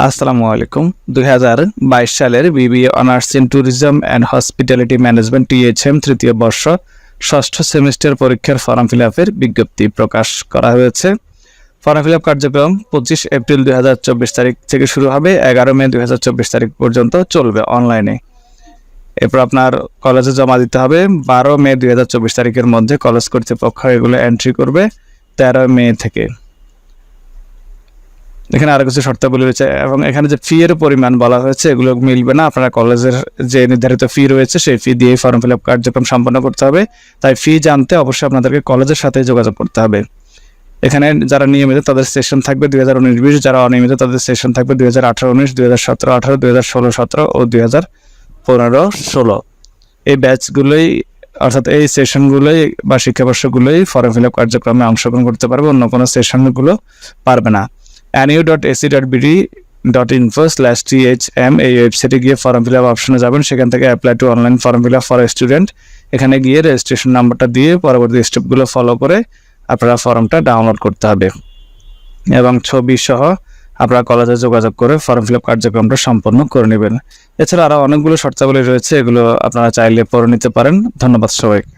আসসালামু আলাইকুম। 2022 সালের BBA honours in tourism and hospitality management THM তৃতীয় বর্ষ ষষ্ঠ সেমিস্টার পরীক্ষার ফর্ম ফিল আপের বিজ্ঞপ্তি প্রকাশ করা হয়েছে। ফর্ম ফিল আপ কার্যক্রম 25 এপ্রিল 2024 তারিখ থেকে শুরু হবে, 11 মে 2024 তারিখ পর্যন্ত চলবে অনলাইনে। এরপর আপনার কলেজে জমা দিতে হবে 12 মে 2024 তারিখের মধ্যে। কলেজ কর্তৃপক্ষ এগুলো এন্ট্রি করবে 13 মে থেকে। এখানে আরো কিছু শর্তাবলী রয়েছে এবং এখানে যে ফি এর পরিমাণ বলা হয়েছে এগুলো মিলবে না। আপনারা কলেজের যে নির্ধারিত ফি রয়েছে সেই ফি দিয়ে ফর্ম ফিল আপ কার্যক্রম সম্পন্ন করতে হবে। তাই ফি জানতে অবশ্যই আপনাদেরকে কলেজের সাথে যোগাযোগ করতে হবে। এখানে যারা নিয়মিত তাদের সেশন থাকবে 2019-20, যারা অনিয়মিত তাদের সেশন থাকবে 2018-19, 2017-18, 2016-17 ও 2015-16। এই ব্যাচগুলোই অর্থাৎ এই সেশনগুলোই বা শিক্ষাবর্ষগুলোই ফর্ম ফিল আপ কার্যক্রমে অংশগ্রহণ করতে পারবে, অন্য কোনো সেশনগুলো পারবে না। anu.ac.bd.info/thm এই ওয়েবসাইটে গিয়ে ফর্ম ফিল আপ অপশনে যাবেন, সেখান থেকে apply to online form fill up for student এখানে গিয়ে রেজিস্ট্রেশন নাম্বারটা দিয়ে পরবর্তী স্টেপগুলো ফলো করে আপনারা ফর্মটা ডাউনলোড করতে হবে এবং ছবি সহ আপনারা কলেজে যোগাযোগ করে ফর্ম ফিল আপ কার্যক্রমটা সম্পন্ন করে নেবেন। এছাড়া আরও অনেকগুলো শর্তাবলী রয়েছে, এগুলো আপনারা চাইলে পড়ে নিতে পারেন। ধন্যবাদ সবাইকে।